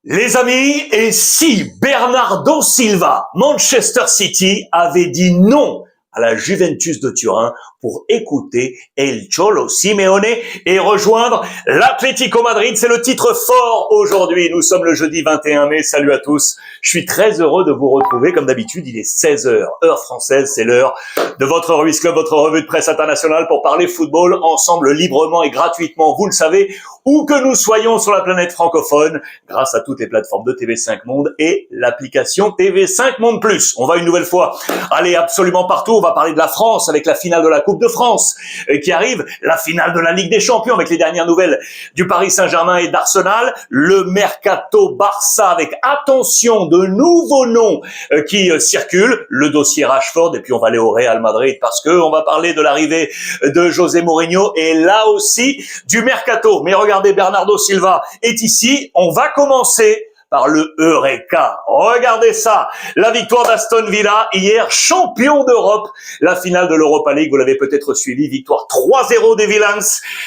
Les amis, et si Bernardo Silva, Manchester City, avait dit non à la Juventus de Turin pour écouter El Cholo Simeone et rejoindre l'Atlético Madrid. C'est le titre fort aujourd'hui. Nous sommes le jeudi 21 mai. Salut à tous. Je suis très heureux de vous retrouver. Comme d'habitude, il est 16 heures, heure française. C'est l'heure de votre Ruiz Club, votre revue de presse internationale pour parler football ensemble librement et gratuitement. Vous le savez, où que nous soyons sur la planète francophone, grâce à toutes les plateformes de TV5 Monde et l'application TV5 Monde Plus. On va une nouvelle fois aller absolument partout. On va parler de la France avec la finale de la Coupe de France qui arrive, la finale de la Ligue des Champions avec les dernières nouvelles du Paris Saint-Germain et d'Arsenal, le Mercato Barça avec attention de nouveaux noms qui circulent, le dossier Rashford et puis on va aller au Real Madrid parce que on va parler de l'arrivée de José Mourinho et là aussi du Mercato. Mais regardez, Bernardo Silva est ici, on va commencer par le Eureka. Regardez ça, la victoire d'Aston Villa hier, champion d'Europe, la finale de l'Europa League, vous l'avez peut-être suivi, victoire 3-0 des Villains,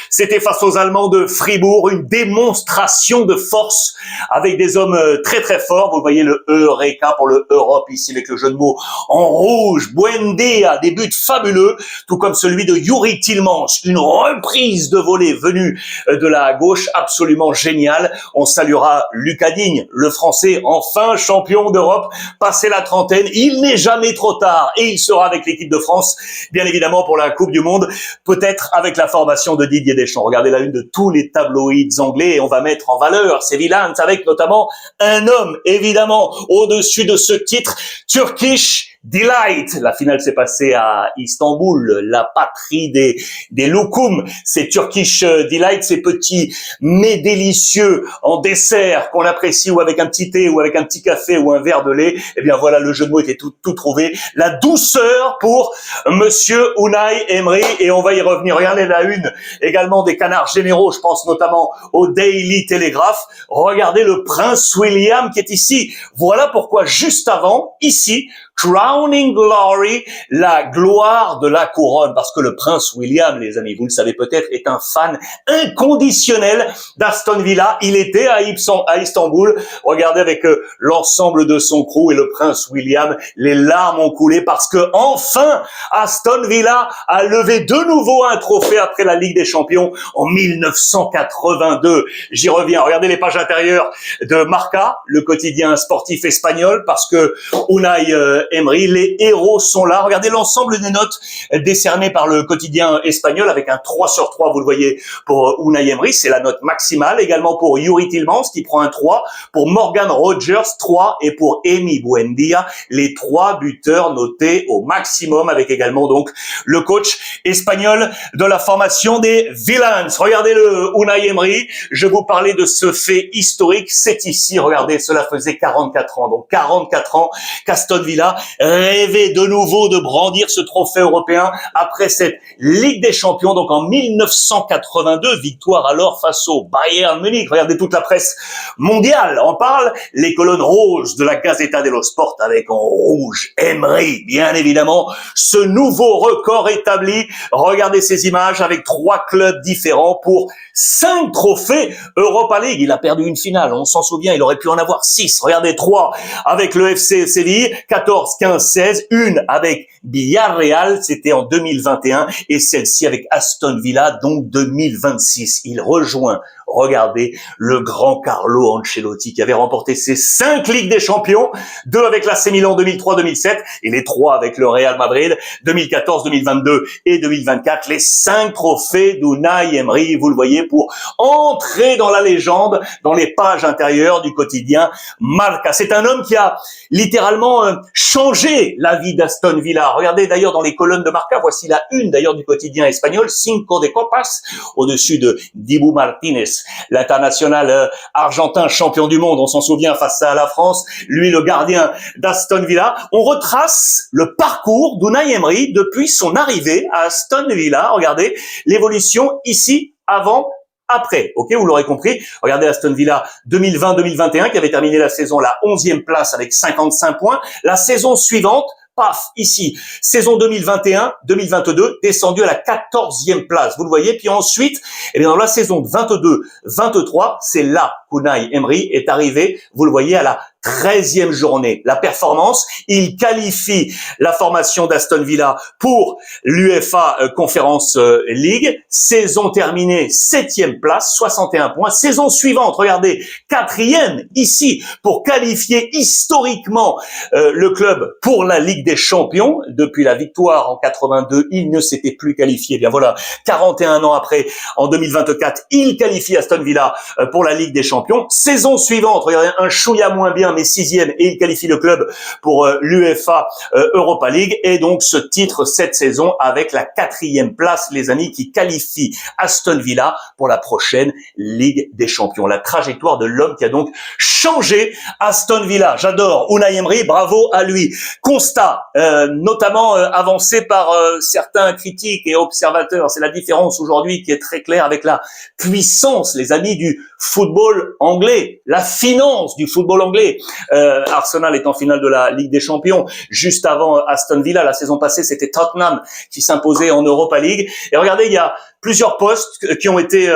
c'était face aux Allemands de Fribourg, une démonstration de force avec des hommes très très forts, vous voyez le Eureka pour le Europe ici avec le jeu de mots en rouge, Buendia, des buts fabuleux, tout comme celui de Youri Tillmans, une reprise de volée venue de la gauche absolument géniale, on saluera Lucas Digne, le Français, enfin champion d'Europe, passé la trentaine, il n'est jamais trop tard et il sera avec l'équipe de France, bien évidemment pour la Coupe du Monde, peut-être avec la formation de Didier Deschamps. Regardez la une de tous les tabloïds anglais et on va mettre en valeur ces Villains avec notamment un homme, évidemment, au-dessus de ce titre, Turkish Delight. La finale s'est passée à Istanbul, la patrie des loukoums. C'est Turkish Delight, ces petits mets délicieux en dessert qu'on apprécie ou avec un petit thé ou avec un petit café ou un verre de lait. Eh bien voilà, le jeu de mots était tout trouvé. La douceur pour Monsieur Unai Emery et on va y revenir. Regardez la une également des Canards généraux, je pense notamment au Daily Telegraph. Regardez le prince William qui est ici. Voilà pourquoi juste avant, ici, Crowning Glory, la gloire de la couronne, parce que le prince William, les amis, vous le savez peut-être, est un fan inconditionnel d'Aston Villa. Il était à Istanbul. Regardez avec l'ensemble de son crew et le prince William, les larmes ont coulé parce que enfin Aston Villa a levé de nouveau un trophée après la Ligue des Champions en 1982. J'y reviens. Regardez les pages intérieures de Marca, le quotidien sportif espagnol, parce que Unai Emery, les héros sont là. Regardez l'ensemble des notes décernées par le quotidien espagnol avec un 3/3, vous le voyez, pour Unai Emery, c'est la note maximale. Également pour Youri Tillmans qui prend un 3, pour Morgan Rogers 3 et pour Emi Buendia, les 3 buteurs notés au maximum avec également donc le coach espagnol de la formation des Villains. Regardez le Unai Emery, je vous parlais de ce fait historique, c'est ici, regardez, cela faisait 44 ans, donc 44 ans qu'Aston Villa rêvait de nouveau de brandir ce trophée européen après cette Ligue des Champions, donc en 1982, victoire alors face au Bayern Munich. Regardez toute la presse mondiale en parle, les colonnes roses de la Gazzetta dello Sport avec en rouge Emery, bien évidemment, ce nouveau record établi. Regardez ces images avec 3 clubs différents pour 5 trophées Europa League. Il a perdu une finale, on s'en souvient, il aurait pu en avoir 6. Regardez 3 avec le FC Séville, 14, 15, 16, une avec Villarreal, c'était en 2021, et celle-ci avec Aston Villa, donc 2026. Il rejoint, regardez, le grand Carlo Ancelotti qui avait remporté ses 5 Ligues des Champions, 2 avec l'AC Milan 2003-2007 et les 3 avec le Real Madrid 2014, 2022 et 2024. Les 5 trophées d'Unai Emery, vous le voyez, pour entrer dans la légende, dans les pages intérieures du quotidien Marca. C'est un homme qui a littéralement changé la vie d'Aston Villa. Regardez d'ailleurs dans les colonnes de Marca, voici la une d'ailleurs du quotidien espagnol, Cinco de Copas, au-dessus de Dibu Martínez, l'international argentin champion du monde, on s'en souvient face à la France, lui le gardien d'Aston Villa. On retrace le parcours d'Unai Emery depuis son arrivée à Aston Villa. Regardez l'évolution ici, avant, après. Ok, vous l'aurez compris. Regardez Aston Villa 2020-2021 qui avait terminé la saison à la 11e place avec 55 points. La saison suivante, paf, ici, saison 2021-2022, descendu à la 14e place. Vous le voyez. Puis ensuite, eh bien, dans la saison 22-23, c'est là qu'Unai Emery est arrivé, vous le voyez, à la 13e journée. La performance, il qualifie la formation d'Aston Villa pour l'UEFA Conference League. Saison terminée, 7e place, 61 points. Saison suivante, regardez, 4e ici pour qualifier historiquement le club pour la Ligue des Champions. Depuis la victoire en 82, il ne s'était plus qualifié. Eh bien voilà, 41 ans après, en 2024, il qualifie Aston Villa pour la Ligue des Champions. Saison suivante, regardez, un chouïa moins bien, mais 6e, et il qualifie le club pour l'UEFA Europa League. Et donc ce titre cette saison avec la 4e place, les amis, qui qualifie Aston Villa pour la prochaine Ligue des Champions. La trajectoire de l'homme qui a donc changé Aston Villa. J'adore Unai Emery, bravo à lui. Constat, notamment avancé par certains critiques et observateurs, c'est la différence aujourd'hui qui est très claire avec la puissance, les amis, du football anglais, la finance du football anglais. Arsenal est en finale de la Ligue des Champions. Juste avant Aston Villa, la saison passée, c'était Tottenham qui s'imposait en Europa League. Et regardez, il y a plusieurs posts qui ont été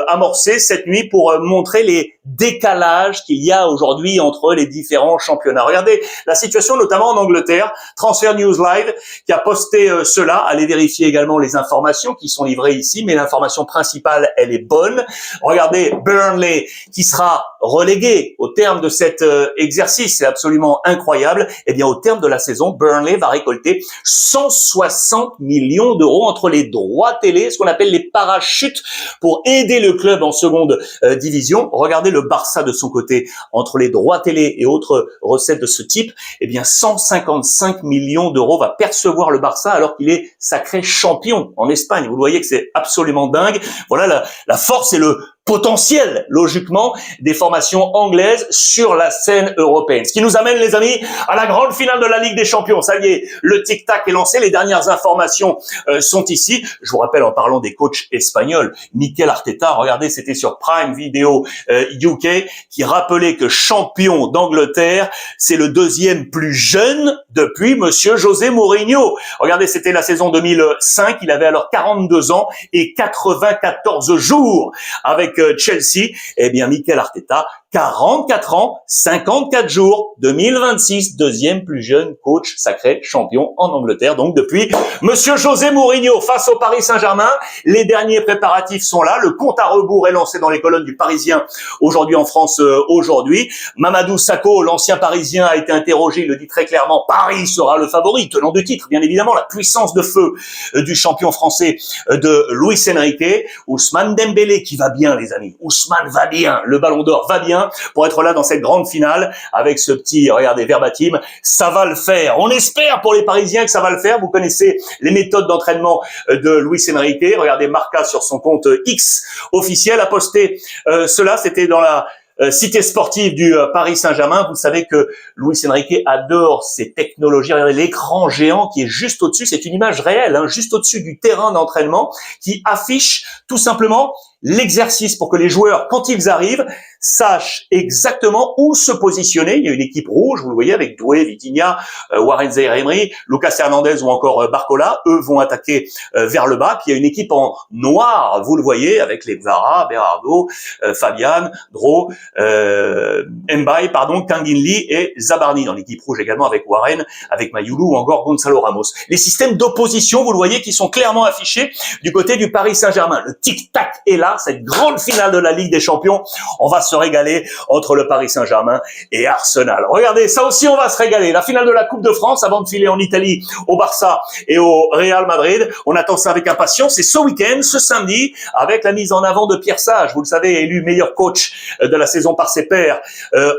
amorcés cette nuit pour montrer les décalages qu'il y a aujourd'hui entre les différents championnats. Regardez la situation notamment en Angleterre. Transfer News Live qui a posté cela. Allez vérifier également les informations qui sont livrées ici, mais l'information principale, elle est bonne. Regardez Burnley qui sera relégué au terme de cet exercice. C'est absolument incroyable. Eh bien, au terme de la saison, Burnley va récolter 160 millions d'euros entre les droits télé, ce qu'on appelle les parachutes, pour aider le club en seconde division. Regardez le Barça de son côté, entre les droits télé et autres recettes de ce type, eh bien 155 millions d'euros va percevoir le Barça alors qu'il est sacré champion en Espagne. Vous voyez que c'est absolument dingue. Voilà la force et le potentiel, logiquement, des formations anglaises sur la scène européenne. Ce qui nous amène, les amis, à la grande finale de la Ligue des Champions. Ça y est, le tic-tac est lancé, les dernières informations sont ici. Je vous rappelle, en parlant des coachs espagnols, Mikel Arteta, regardez, c'était sur Prime Video UK, qui rappelait que champion d'Angleterre, c'est le deuxième plus jeune depuis Monsieur José Mourinho. Regardez, c'était la saison 2005, il avait alors 42 ans et 94 jours avec Chelsea. Eh bien, Mikel Arteta, 44 ans, 54 jours, 2026, deuxième plus jeune coach sacré champion en Angleterre. Donc, depuis Monsieur José Mourinho face au Paris Saint-Germain, les derniers préparatifs sont là. Le compte à rebours est lancé dans les colonnes du Parisien aujourd'hui en France. Aujourd'hui, Mamadou Sakho, l'ancien Parisien, a été interrogé. Il le dit très clairement, Paris sera le favori, tenant du titre. Bien évidemment, la puissance de feu du champion français de Luis Enrique. Ousmane Dembélé qui va bien, les amis. Ousmane va bien. Le Ballon d'Or va bien pour être là dans cette grande finale avec ce petit, regardez, verbatim, ça va le faire. On espère pour les Parisiens que ça va le faire. Vous connaissez les méthodes d'entraînement de Luis Enrique. Regardez, Marca sur son compte X officiel a posté cela. C'était dans la cité sportive du Paris Saint-Germain. Vous savez que Luis Enrique adore ces technologies. Regardez l'écran géant qui est juste au-dessus. C'est une image réelle, hein, juste au-dessus du terrain d'entraînement qui affiche tout simplement l'exercice pour que les joueurs, quand ils arrivent, sachent exactement où se positionner. Il y a une équipe rouge, vous le voyez, avec Doué, Vitinha, Warren Zaïre-Emery, Lucas Hernandez ou encore Barcola. Eux vont attaquer vers le bas. Puis il y a une équipe en noir, vous le voyez, avec les Vara, Berardo, Fabian, Dro, Mbaye, Kangin Lee et Zabarni. Dans l'équipe rouge également avec Warren, avec Mayoulou ou encore Gonzalo Ramos. Les systèmes d'opposition, vous le voyez, qui sont clairement affichés du côté du Paris Saint-Germain. Le tic-tac est là. Cette grande finale de la Ligue des Champions, on va se régaler entre le Paris Saint-Germain et Arsenal. Regardez, ça aussi on va se régaler. La finale de la Coupe de France avant de filer en Italie au Barça et au Real Madrid. On attend ça avec impatience. C'est ce week-end, ce samedi, avec la mise en avant de Pierre Sage. Vous le savez, élu meilleur coach de la saison par ses pairs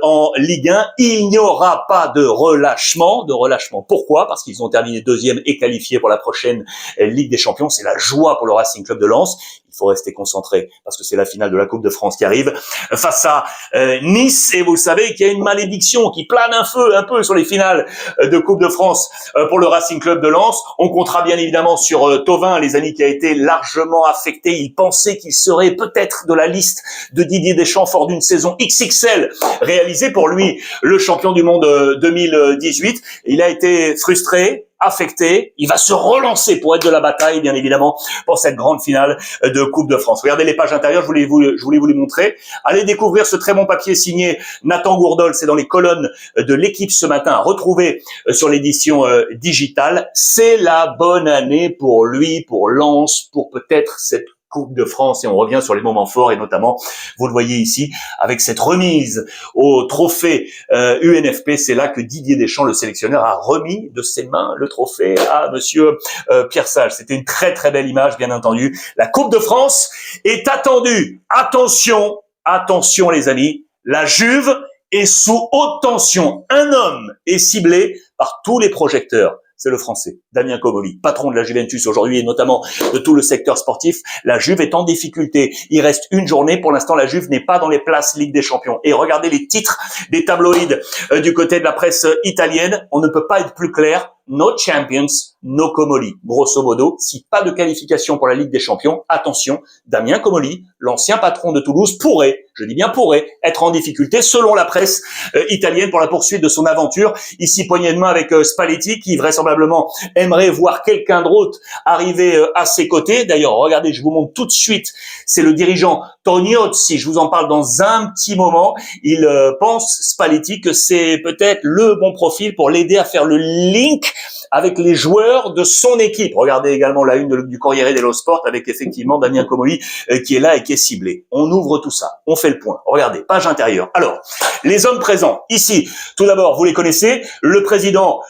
en Ligue 1. Il n'y aura pas de relâchement. Pourquoi? Parce qu'ils ont terminé deuxième et qualifiés pour la prochaine Ligue des Champions. C'est la joie pour le Racing Club de Lens. il faut rester concentré parce que c'est la finale de la Coupe de France qui arrive face à Nice. Et vous savez qu'il y a une malédiction qui plane un peu sur les finales de Coupe de France pour le Racing Club de Lens. On comptera bien évidemment sur Thauvin, les amis, qui a été largement affecté. Il pensait qu'il serait peut-être de la liste de Didier Deschamps fort d'une saison XXL réalisée pour lui, le champion du monde 2018. Il a été frustré, affecté, il va se relancer pour être de la bataille, bien évidemment, pour cette grande finale de Coupe de France. Regardez les pages intérieures, je voulais vous les montrer. Allez découvrir ce très bon papier signé Nathan Gourdol, c'est dans les colonnes de l'Équipe ce matin, à retrouver sur l'édition digitale. C'est la bonne année pour lui, pour Lens, pour peut-être cette Coupe de France, et on revient sur les moments forts, et notamment, vous le voyez ici, avec cette remise au trophée UNFP. C'est là que Didier Deschamps, le sélectionneur, a remis de ses mains le trophée à monsieur Pierre Sage. C'était une très très belle image, bien entendu. La Coupe de France est attendue. Attention, attention les amis, la Juve est sous haute tension. Un homme est ciblé par tous les projecteurs. C'est le Français, Damien Comolli, patron de la Juventus aujourd'hui et notamment de tout le secteur sportif. La Juve est en difficulté. Il reste une journée. Pour l'instant, la Juve n'est pas dans les places Ligue des Champions. Et regardez les titres des tabloïds du côté de la presse italienne. On ne peut pas être plus clair. No champions, no Comolli. Grosso modo, si pas de qualification pour la Ligue des Champions, attention, Damien Comolli, l'ancien patron de Toulouse, pourrait, je dis bien pourrait, être en difficulté selon la presse italienne pour la poursuite de son aventure. Ici, poignée de main avec Spalletti, qui vraisemblablement aimerait voir quelqu'un d'autre arriver à ses côtés. D'ailleurs, regardez, je vous montre tout de suite, c'est le dirigeant Tognozzi, je vous en parle dans un petit moment. Il pense, Spalletti, que c'est peut-être le bon profil pour l'aider à faire le link avec les joueurs de son équipe. Regardez également la une du Corriere dello Sport avec effectivement Damien Comolli qui est là et qui est ciblé. On ouvre tout ça, on fait le point. Regardez, page intérieure. Alors, les hommes présents, ici, tout d'abord, vous les connaissez, le président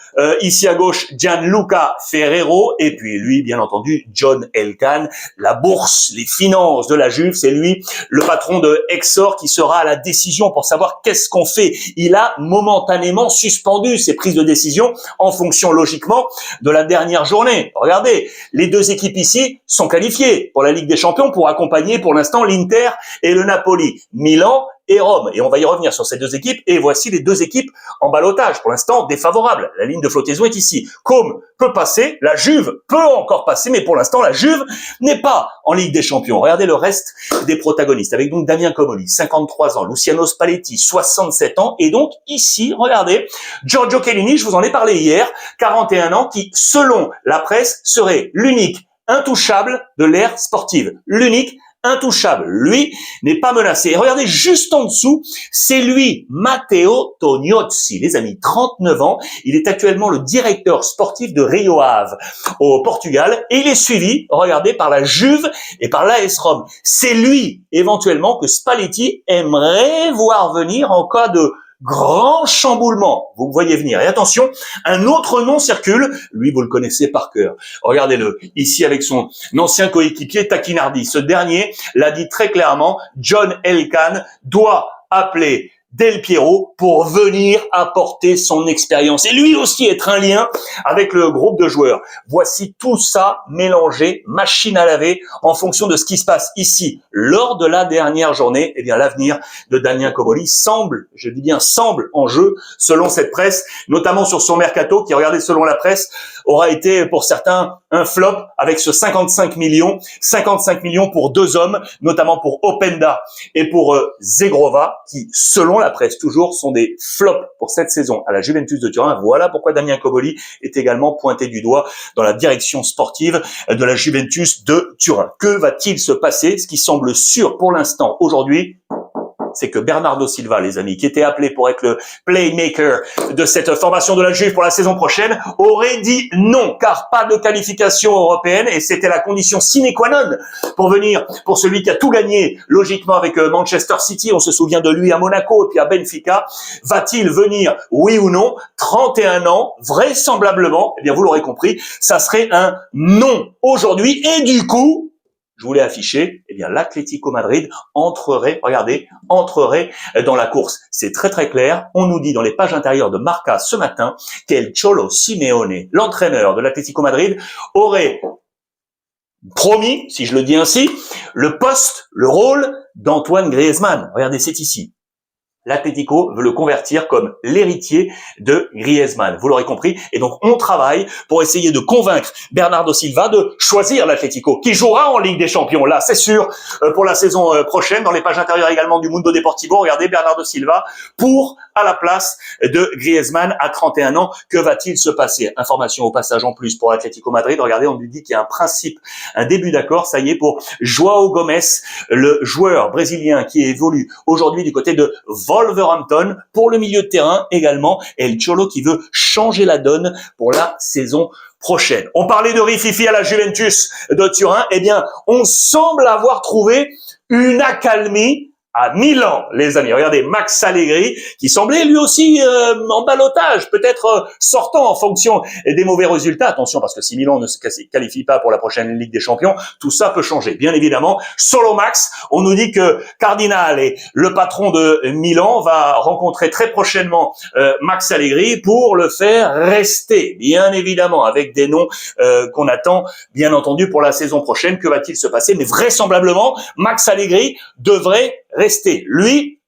ici à gauche, Gianluca Ferrero, et puis lui, bien entendu, John Elkann, la bourse, les finances de la Juve, c'est lui, le patron de Exor, qui sera à la décision pour savoir qu'est-ce qu'on fait. Il a momentanément suspendu ses prises de décision en fonction logiquement de la dernière journée. Regardez, les deux équipes ici sont qualifiées pour la Ligue des Champions pour accompagner pour l'instant l'Inter et le Napoli. Milan et Rome. Et on va y revenir sur ces deux équipes. Et voici les deux équipes en ballottage. Pour l'instant, défavorables. La ligne de flottaison est ici. Comme peut passer, la Juve peut encore passer, mais pour l'instant, la Juve n'est pas en Ligue des Champions. Regardez le reste des protagonistes. Avec donc Damien Comolli, 53 ans. Luciano Spalletti, 67 ans. Et donc, ici, regardez, Giorgio Chiellini, je vous en ai parlé hier, 41 ans, qui, selon la presse, serait l'unique intouchable de l'ère sportive. L'unique intouchable. Lui n'est pas menacé. Et regardez, juste en dessous, c'est lui, Matteo Tognozzi. Les amis, 39 ans. Il est actuellement le directeur sportif de Rio Ave au Portugal. Et il est suivi, regardez, par la Juve et par l'AS Rome. C'est lui, éventuellement, que Spalletti aimerait voir venir en cas de grand chamboulement. Vous me voyez venir. Et attention, un autre nom circule. Lui, vous le connaissez par cœur. Regardez-le. Ici, avec son ancien coéquipier Tacchinardi. Ce dernier l'a dit très clairement. John Elkann doit appeler Del Piero pour venir apporter son expérience et lui aussi être un lien avec le groupe de joueurs. Voici tout ça mélangé, machine à laver, en fonction de ce qui se passe ici lors de la dernière journée. Eh bien, l'avenir de Damien Comolli semble, je dis bien semble, en jeu selon cette presse, notamment sur son mercato qui, regardez, selon la presse, aura été pour certains un flop avec ce 55 millions pour deux hommes, notamment pour Openda et pour Zegrova, qui, selon la presse toujours, sont des flops pour cette saison à la Juventus de Turin. Voilà pourquoi Damien Comolli est également pointé du doigt dans la direction sportive de la Juventus de Turin. Que va-t-il se passer? Ce qui semble sûr pour l'instant aujourd'hui, c'est que Bernardo Silva, les amis, qui était appelé pour être le playmaker de cette formation de la Juve pour la saison prochaine, aurait dit non, car pas de qualification européenne, et c'était la condition sine qua non pour venir, pour celui qui a tout gagné, logiquement, avec Manchester City. On se souvient de lui à Monaco et puis à Benfica. Va-t-il venir, oui ou non? 31 ans, vraisemblablement, eh bien, vous l'aurez compris, ça serait un non aujourd'hui, et du coup, je voulais afficher, eh bien, l'Atlético Madrid entrerait dans la course. C'est très très clair. On nous dit dans les pages intérieures de Marca ce matin qu'El Cholo Simeone, l'entraîneur de l'Atlético Madrid, aurait promis, si je le dis ainsi, le poste, le rôle d'Antoine Griezmann. Regardez, c'est ici. L'Atlético veut le convertir comme l'héritier de Griezmann. Vous l'aurez compris. Et donc, on travaille pour essayer de convaincre Bernardo Silva de choisir l'Atlético, qui jouera en Ligue des Champions. Là, c'est sûr, pour la saison prochaine. Dans les pages intérieures également du Mundo Deportivo, regardez Bernardo Silva pour à la place de Griezmann à 31 ans. Que va-t-il se passer? Information au passage en plus pour l'Atlético Madrid. Regardez, on lui dit qu'il y a un principe, un début d'accord. Ça y est, pour João Gomes, le joueur brésilien qui évolue aujourd'hui du côté de Wolverhampton, pour le milieu de terrain également, et El Cholo qui veut changer la donne pour la saison prochaine. On parlait de Rififi à la Juventus de Turin, eh bien, on semble avoir trouvé une accalmie à Milan, les amis. Regardez, Max Allegri, qui semblait lui aussi en ballottage, peut-être sortant en fonction des mauvais résultats. Attention, parce que si Milan ne se qualifie pas pour la prochaine Ligue des Champions, tout ça peut changer, bien évidemment. Solo Max, on nous dit que Cardinale, le patron de Milan, va rencontrer très prochainement Max Allegri pour le faire rester, bien évidemment, avec des noms qu'on attend, bien entendu, pour la saison prochaine. Que va-t-il se passer? Mais vraisemblablement, Max Allegri devrait rester. Lui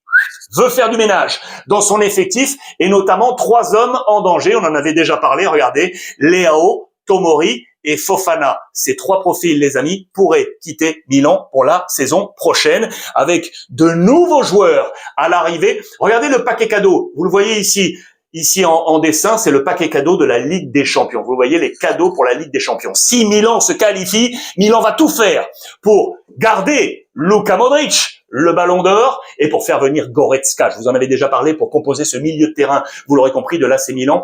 veut faire du ménage dans son effectif et notamment 3 hommes en danger. On en avait déjà parlé. Regardez, Leao, Tomori et Fofana. Ces 3 profils, les amis, pourraient quitter Milan pour la saison prochaine avec de nouveaux joueurs à l'arrivée. Regardez le paquet cadeau. Vous le voyez ici. Ici en dessin, c'est le paquet cadeau de la Ligue des Champions. Vous voyez les cadeaux pour la Ligue des Champions. Si Milan se qualifie, Milan va tout faire pour garder Luka Modric, le Ballon d'Or, et pour faire venir Goretzka. Je vous en avais déjà parlé, pour composer ce milieu de terrain, vous l'aurez compris, de l'AC Milan.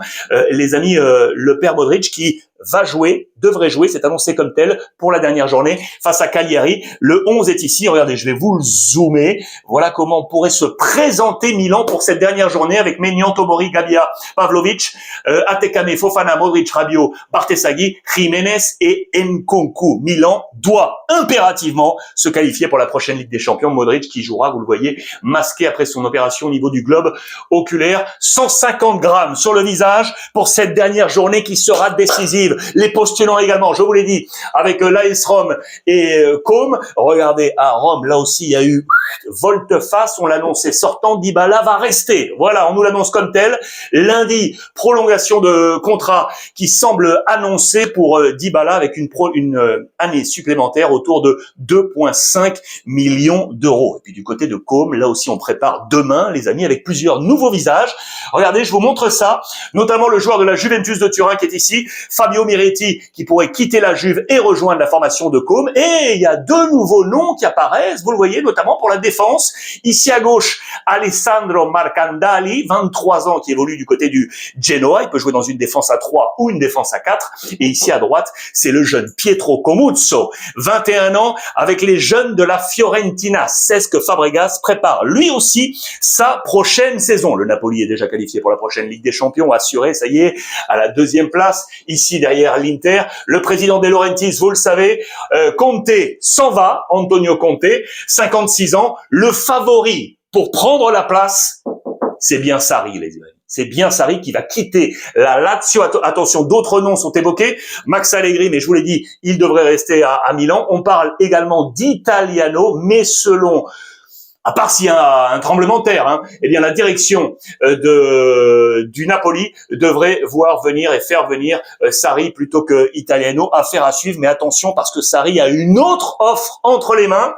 Les amis, le père Modric qui va jouer, devrait jouer, c'est annoncé comme tel, pour la dernière journée face à Cagliari. Le 11 est ici. Regardez, je vais vous le zoomer. Voilà comment pourrait se présenter Milan pour cette dernière journée avec Maignan, Tomori, Gabia, Pavlovic, Atekame, Fofana, Modric, Rabiot, Bartesaghi, Jiménez et Nkunku. Milan doit impérativement se qualifier pour la prochaine Ligue des Champions. Modric qui jouera, vous le voyez, masqué après son opération au niveau du globe oculaire. 150 grammes sur le visage pour cette dernière journée qui sera décisive. Les postulants également, je vous l'ai dit, avec l'AS Rome et Com. Regardez, à Rome, là aussi, il y a eu volte-face, on l'annonçait sortant, Dybala va rester. Voilà, on nous l'annonce comme tel. Lundi, prolongation de contrat qui semble annoncée pour Dybala avec une année supplémentaire autour de 2,5 millions d'euros. Et puis du côté de Com, là aussi, on prépare demain, les amis, avec plusieurs nouveaux visages. Regardez, je vous montre ça, notamment le joueur de la Juventus de Turin qui est ici, Fabio Miretti, qui pourrait quitter la Juve et rejoindre la formation de Com. Et il y a 2 nouveaux noms qui apparaissent, vous le voyez, notamment pour la défense. Ici à gauche, Alessandro Marcandali, 23 ans, qui évolue du côté du Genoa. Il peut jouer dans une défense à 3 ou une défense à 4. Et ici à droite, c'est le jeune Pietro Comuzzo, 21 ans, avec les jeunes de la Fiorentina. Cesc Fabregas prépare lui aussi sa prochaine saison. Le Napoli est déjà qualifié pour la prochaine Ligue des Champions, assuré, ça y est, à la 2e place. Ici derrière l'Inter, le président De Laurentiis, vous le savez, Conte s'en va, Antonio Conte, 56 ans, le favori pour prendre la place, c'est bien Sarri, les amis. C'est bien Sarri qui va quitter la Lazio. Attention, d'autres noms sont évoqués. Max Allegri, mais je vous l'ai dit, il devrait rester à Milan. On parle également d'Italiano, mais selon, à part s'il y a un tremblement de terre, eh bien la direction du Napoli devrait voir venir et faire venir Sarri plutôt que Italiano. Affaire à suivre, mais attention parce que Sarri a une autre offre entre les mains.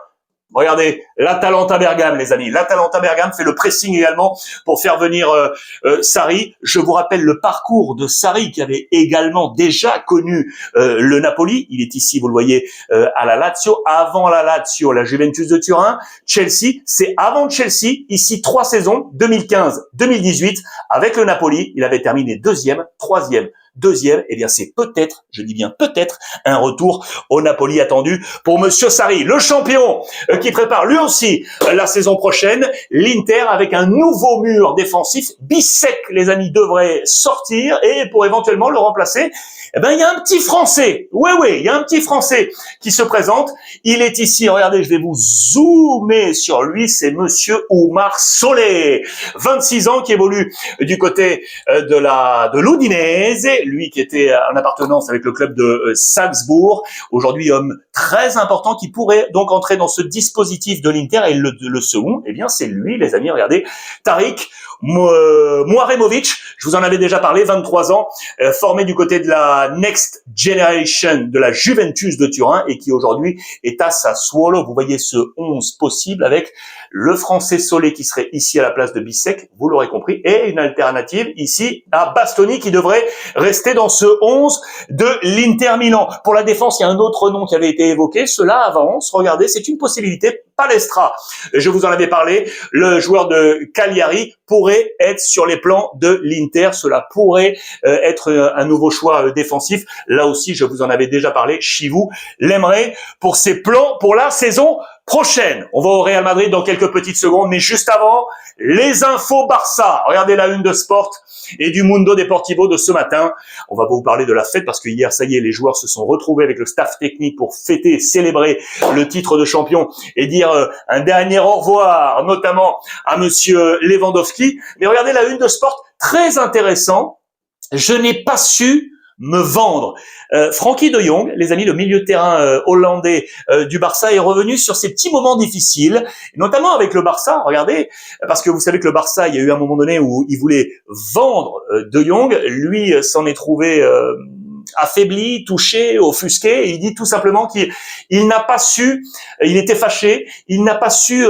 Regardez, l'Atalanta Bergame, les amis. L'Atalanta Bergame fait le pressing également pour faire venir Sarri. Je vous rappelle le parcours de Sarri qui avait également déjà connu le Napoli. Il est ici, vous le voyez, à la Lazio. Avant la Lazio, la Juventus de Turin. Chelsea, c'est avant Chelsea. Ici, 3 saisons, 2015-2018. Avec le Napoli, il avait terminé 2e, 3e. 2e, eh bien c'est peut-être, je dis bien peut-être, un retour au Napoli attendu pour Monsieur Sarri, le champion qui prépare lui aussi la saison prochaine. L'Inter avec un nouveau mur défensif, Bissek, les amis, devrait sortir et pour éventuellement le remplacer, eh ben il y a un petit Français. Oui, il y a un petit Français qui se présente. Il est ici. Regardez, je vais vous zoomer sur lui. C'est Monsieur Oumar Solé, 26 ans, qui évolue du côté de l'Udinese. lui qui était en appartenance avec le club de Salzbourg, aujourd'hui homme très important qui pourrait donc entrer dans ce dispositif de l'Inter. Et le second, eh bien c'est lui, les amis, regardez, Tariq Muaremovic, je vous en avais déjà parlé, 23 ans, formé du côté de la Next Generation de la Juventus de Turin et qui aujourd'hui est à Sassuolo. Vous voyez ce 11 possible avec le Français Solé qui serait ici à la place de Bissek, vous l'aurez compris, et une alternative ici à Bastoni qui devrait rester dans ce 11 de l'Inter Milan. Pour la défense, il y a un autre nom qui avait été évoqué, cela avance, regardez, c'est une possibilité, Palestra. Je vous en avais parlé, le joueur de Cagliari pourrait être sur les plans de l'Inter, cela pourrait être un nouveau choix défensif. Là aussi, je vous en avais déjà parlé, Chivou l'aimerait pour ses plans pour la saison prochaine. On va au Real Madrid dans quelques petites secondes, mais juste avant, les infos Barça. Regardez la une de Sport et du Mundo Deportivo de ce matin. On va vous parler de la fête parce que hier, ça y est, les joueurs se sont retrouvés avec le staff technique pour fêter, célébrer le titre de champion et dire un dernier au revoir, notamment à monsieur Lewandowski. Mais regardez la une de Sport, très intéressant. Je n'ai pas su me vendre. Frenkie de Jong, les amis, le milieu de terrain hollandais du Barça, est revenu sur ces petits moments difficiles, notamment avec le Barça. Regardez, parce que vous savez que le Barça, il y a eu un moment donné où il voulait vendre de Jong. Lui s'en est trouvé affaibli, touché, offusqué. Et il dit tout simplement qu'il n'a pas su, il était fâché, il n'a pas su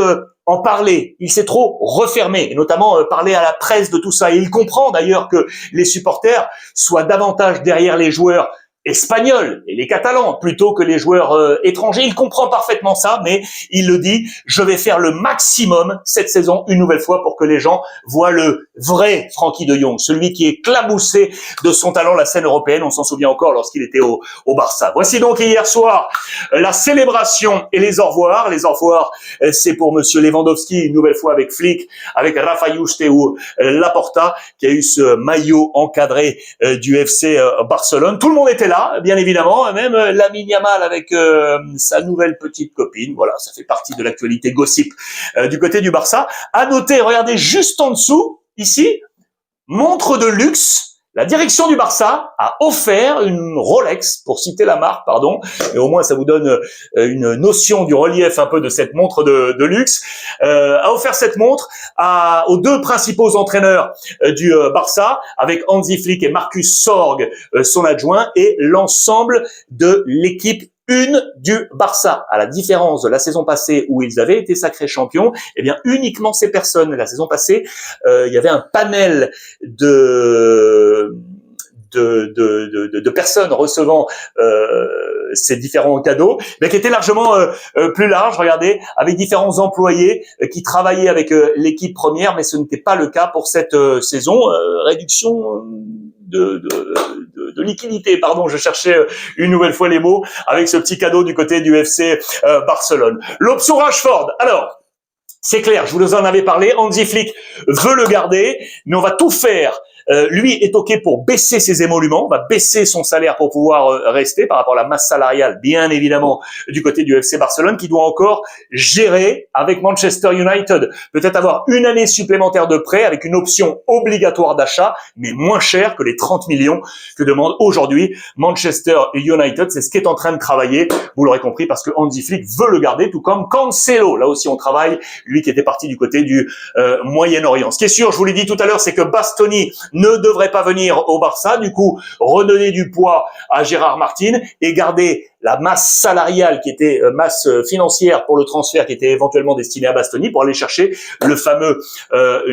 en parler. Il s'est trop refermé, et notamment parler à la presse de tout ça. Et il comprend d'ailleurs que les supporters soient davantage derrière les joueurs espagnols et les Catalans plutôt que les joueurs étrangers. Il comprend parfaitement ça, mais il le dit, je vais faire le maximum cette saison une nouvelle fois pour que les gens voient le vrai Frenkie de Jong, celui qui est éclaboussé de son talent la scène européenne. On s'en souvient encore lorsqu'il était au Barça. Voici donc hier soir la célébration et les au revoir. Les au revoir, c'est pour monsieur Lewandowski, une nouvelle fois avec Flick, avec Rafa Juste ou Laporta, qui a eu ce maillot encadré du FC Barcelone. Tout le monde était là, bien évidemment, même Lamine Yamal avec sa nouvelle petite copine. Voilà, ça fait partie de l'actualité gossip du côté du Barça. À noter, regardez juste en dessous, ici, montre de luxe. La direction du Barça a offert une Rolex, pour citer la marque, pardon, et au moins ça vous donne une notion du relief un peu de cette montre de luxe, a offert cette montre aux deux principaux entraîneurs du Barça, avec Hansi Flick et Marcus Sorg, son adjoint, et l'ensemble de l'équipe une du Barça. À la différence de la saison passée où ils avaient été sacrés champions, eh bien uniquement ces personnes. La saison passée, il y avait un panel de personnes recevant ces différents cadeaux, mais qui était largement plus large. Regardez, avec différents employés qui travaillaient avec l'équipe première, mais ce n'était pas le cas pour cette saison. Réduction de liquidité, pardon, je cherchais une nouvelle fois les mots, avec ce petit cadeau du côté du FC Barcelone. L'option Rashford, alors, c'est clair, je vous en avais parlé, Hansi Flick veut le garder, mais on va tout faire. Lui est OK pour baisser ses émoluments, va baisser son salaire pour pouvoir rester par rapport à la masse salariale, bien évidemment, du côté du FC Barcelone, qui doit encore gérer avec Manchester United. Peut-être avoir une année supplémentaire de prêt avec une option obligatoire d'achat, mais moins cher que les 30 millions que demande aujourd'hui Manchester United. C'est ce qui est en train de travailler, vous l'aurez compris, parce que Hansi Flick veut le garder, tout comme Cancelo. Là aussi, on travaille, lui qui était parti du côté du Moyen-Orient. Ce qui est sûr, je vous l'ai dit tout à l'heure, c'est que Bastoni ne devrait pas venir au Barça, du coup redonner du poids à Gérard Martin et garder la masse salariale qui était masse financière pour le transfert qui était éventuellement destiné à Bastoni pour aller chercher le fameux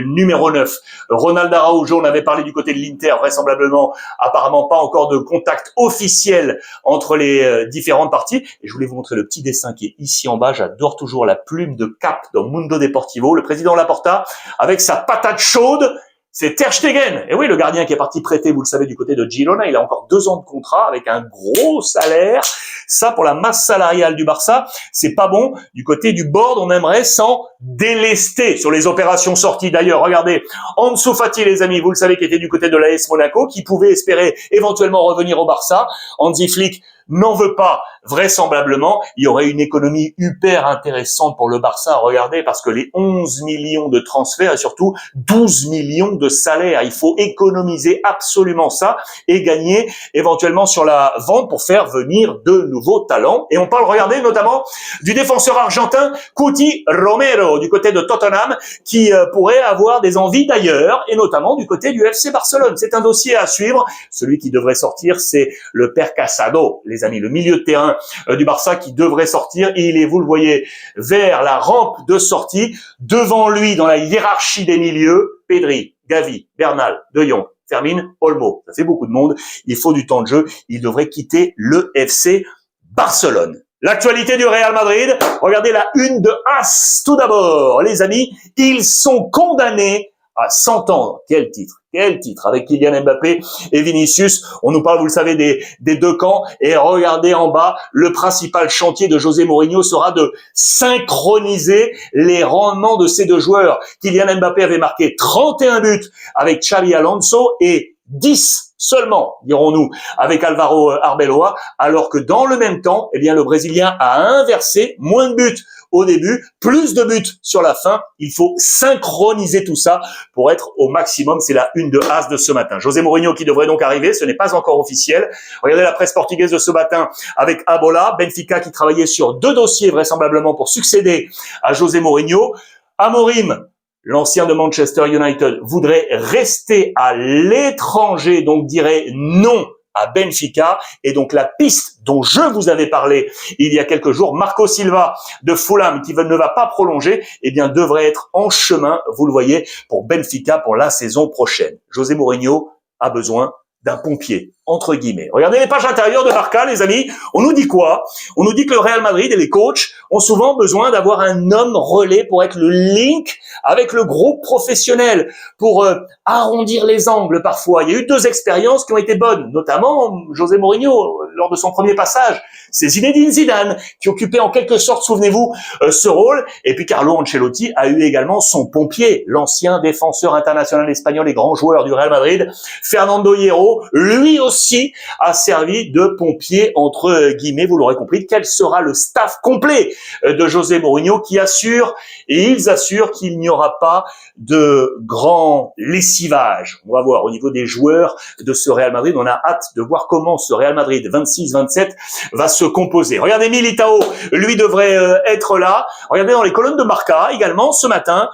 numéro 9. Ronald Araujo, on avait parlé du côté de l'Inter, vraisemblablement, apparemment pas encore de contact officiel entre les différentes parties. Et je voulais vous montrer le petit dessin qui est ici en bas. J'adore toujours la plume de cap dans Mundo Deportivo. Le président Laporta avec sa patate chaude. C'est Ter Stegen. Et oui, le gardien qui est parti prêter, vous le savez, du côté de Girona. Il a encore 2 ans de contrat avec un gros salaire. Ça, pour la masse salariale du Barça, c'est pas bon. Du côté du board, on aimerait s'en délester sur les opérations sorties. D'ailleurs, regardez, Ansu Fati, les amis, vous le savez, qui était du côté de l'AS Monaco, qui pouvait espérer éventuellement revenir au Barça. Hansi Flick n'en veut pas. Vraisemblablement, il y aurait une économie hyper intéressante pour le Barça. Regardez, parce que les 11 millions de transferts et surtout 12 millions de salaires, il faut économiser absolument ça et gagner éventuellement sur la vente pour faire venir de nouveaux talents. Et on parle, regardez, notamment du défenseur argentin Cuti Romero du côté de Tottenham qui pourrait avoir des envies d'ailleurs et notamment du côté du FC Barcelone. C'est un dossier à suivre. Celui qui devrait sortir, c'est le père Casado, les amis, le milieu de terrain du Barça qui devrait sortir. Et il est, vous le voyez, vers la rampe de sortie. Devant lui, dans la hiérarchie des milieux, Pedri, Gavi, Bernal, De Jong, Fermin, Olmo. Ça fait beaucoup de monde. Il faut du temps de jeu. Il devrait quitter le FC Barcelone. L'actualité du Real Madrid. Regardez la une de AS. Tout d'abord, les amis, ils sont condamnés à s'entendre. Quel titre avec Kylian Mbappé et Vinicius. On nous parle, vous le savez, des deux camps. Et regardez en bas, le principal chantier de José Mourinho sera de synchroniser les rendements de ces deux joueurs. Kylian Mbappé avait marqué 31 buts avec Xabi Alonso et 10 seulement, dirons-nous, avec Alvaro Arbeloa, alors que dans le même temps, eh bien, le Brésilien a inversé, moins de buts au début, plus de buts sur la fin. Il faut synchroniser tout ça pour être au maximum. C'est la une de AS de ce matin. José Mourinho qui devrait donc arriver, ce n'est pas encore officiel. Regardez la presse portugaise de ce matin avec Abola, Benfica qui travaillait sur 2 dossiers vraisemblablement pour succéder à José Mourinho. Amorim, l'ancien de Manchester United, voudrait rester à l'étranger, donc dirait non à Benfica. Et donc la piste dont je vous avais parlé il y a quelques jours, Marco Silva de Fulham, qui ne va pas prolonger, eh bien devrait être en chemin, vous le voyez, pour Benfica pour la saison prochaine. José Mourinho a besoin d'un pompier, entre guillemets. Regardez les pages intérieures de Marca, les amis. On nous dit quoi? On nous dit que le Real Madrid et les coachs ont souvent besoin d'avoir un homme relais pour être le link avec le groupe professionnel, pour arrondir les angles parfois. Il y a eu 2 expériences qui ont été bonnes, notamment José Mourinho, lors de son premier passage. C'est Zinedine Zidane qui occupait en quelque sorte, souvenez-vous, ce rôle. Et puis Carlo Ancelotti a eu également son pompier, l'ancien défenseur international espagnol et grand joueur du Real Madrid, Fernando Hierro, lui aussi a servi de pompier, entre guillemets, vous l'aurez compris. Quel sera le staff complet de José Mourinho qui assure, et ils assurent qu'il n'y aura pas de grand lessivage. On va voir au niveau des joueurs de ce Real Madrid. On a hâte de voir comment ce Real Madrid 26-27 va se composer. Regardez Militao, lui devrait être là. Regardez dans les colonnes de Marca également ce matin,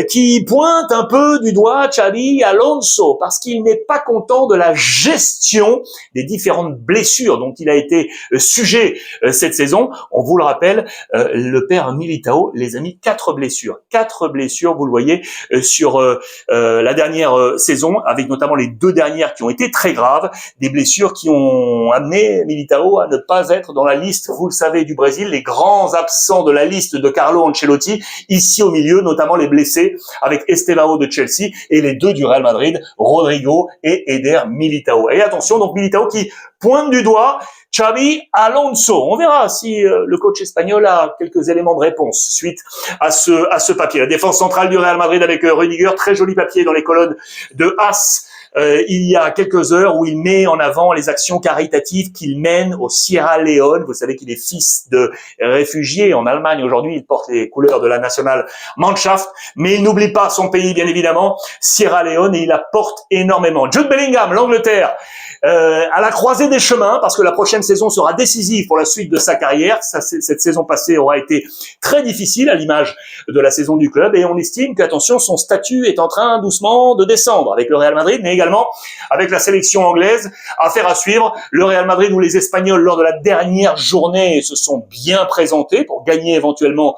qui pointe un peu du doigt Xabi Alonso parce qu'il n'est pas content de la gestion des différentes blessures dont il a été sujet cette saison. On vous le rappelle, le père Militao, les amis, 4 blessures. 4 blessures, vous le voyez, sur la dernière saison, avec notamment les 2 dernières qui ont été très graves, des blessures qui ont amené Militao à ne pas être dans la liste, vous le savez, du Brésil, les grands absents de la liste de Carlo Ancelotti, ici au milieu, notamment les blessés avec Estevao de Chelsea et les 2 du Real Madrid, Rodrigo et Eder Militao. Et attention, donc Militao qui pointe du doigt Xabi Alonso. On verra si le coach espagnol a quelques éléments de réponse suite à ce papier. La défense centrale du Real Madrid avec Rudiger, très joli papier dans les colonnes de AS. Il y a quelques heures où il met en avant les actions caritatives qu'il mène au Sierra Leone. Vous savez qu'il est fils de réfugiés en Allemagne. Aujourd'hui, il porte les couleurs de la National Mannschaft, mais il n'oublie pas son pays, bien évidemment, Sierra Leone, et il apporte énormément. Jude Bellingham, l'Angleterre, à la croisée des chemins, parce que la prochaine saison sera décisive pour la suite de sa carrière. Cette saison passée aura été très difficile à l'image de la saison du club, et on estime qu'attention, son statut est en train doucement de descendre avec le Real Madrid, mais également avec la sélection anglaise. Affaire à suivre. Le Real Madrid, où les Espagnols, lors de la dernière journée, se sont bien présentés pour gagner éventuellement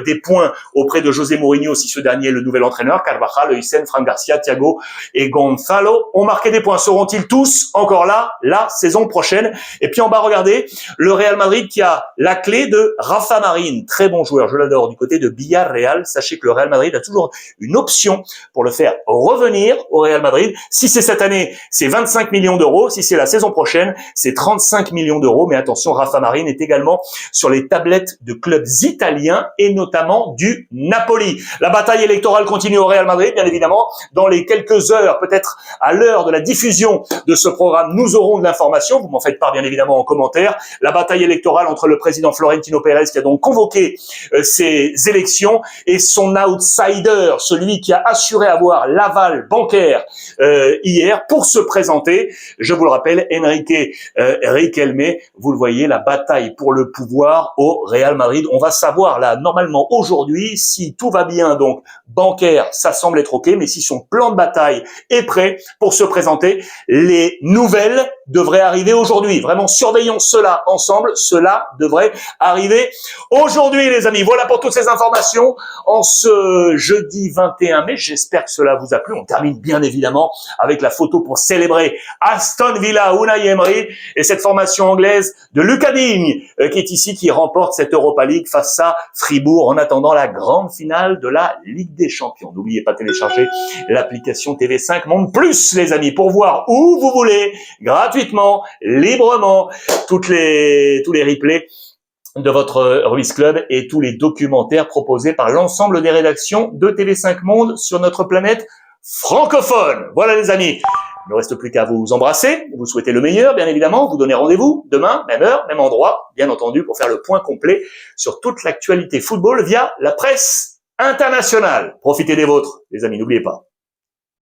des points auprès de José Mourinho, si ce dernier est le nouvel entraîneur. Carvajal, Hysén, Fran Garcia, Thiago et Gonzalo ont marqué des points. Seront-ils tous encore là la saison prochaine? Et puis en bas, regardez, le Real Madrid qui a la clé de Rafa Marín, très bon joueur, je l'adore, du côté de Villarreal. Sachez que le Real Madrid a toujours une option pour le faire revenir au Real Madrid si c'est cette année, c'est 25 millions d'euros. Si c'est la saison prochaine, c'est 35 millions d'euros. Mais attention, Rafa Marine est également sur les tablettes de clubs italiens et notamment du Napoli. La bataille électorale continue au Real Madrid, bien évidemment. Dans les quelques heures, peut-être à l'heure de la diffusion de ce programme, nous aurons de l'information. Vous m'en faites part, bien évidemment, en commentaire. La bataille électorale entre le président Florentino Pérez, qui a donc convoqué ces élections, et son outsider, celui qui a assuré avoir l'aval bancaire hier pour se présenter. Je vous le rappelle, Enrique Riquelme, vous le voyez, la bataille pour le pouvoir au Real Madrid. On va savoir là, normalement aujourd'hui, si tout va bien, donc bancaire, ça semble être ok, mais si son plan de bataille est prêt pour se présenter, les nouvelles devraient arriver aujourd'hui. Vraiment, surveillons cela ensemble. Cela devrait arriver aujourd'hui, les amis. Voilà pour toutes ces informations en ce jeudi 21 mai. J'espère que cela vous a plu. On termine bien évidemment avec la photo pour célébrer Aston Villa, Unai Emery et cette formation anglaise de Lucas Digne qui est ici, qui remporte cette Europa League face à Fribourg en attendant la grande finale de la Ligue des Champions. N'oubliez pas de télécharger l'application TV5 Monde Plus, les amis, pour voir où vous voulez, gratuitement, librement, tous les replays de votre Ruiz Club et tous les documentaires proposés par l'ensemble des rédactions de TV5 Monde sur notre planète francophone. Voilà, les amis. Il ne reste plus qu'à vous embrasser, vous souhaiter le meilleur, bien évidemment, vous donner rendez-vous demain, même heure, même endroit, bien entendu, pour faire le point complet sur toute l'actualité football via la presse internationale. Profitez des vôtres, les amis, n'oubliez pas.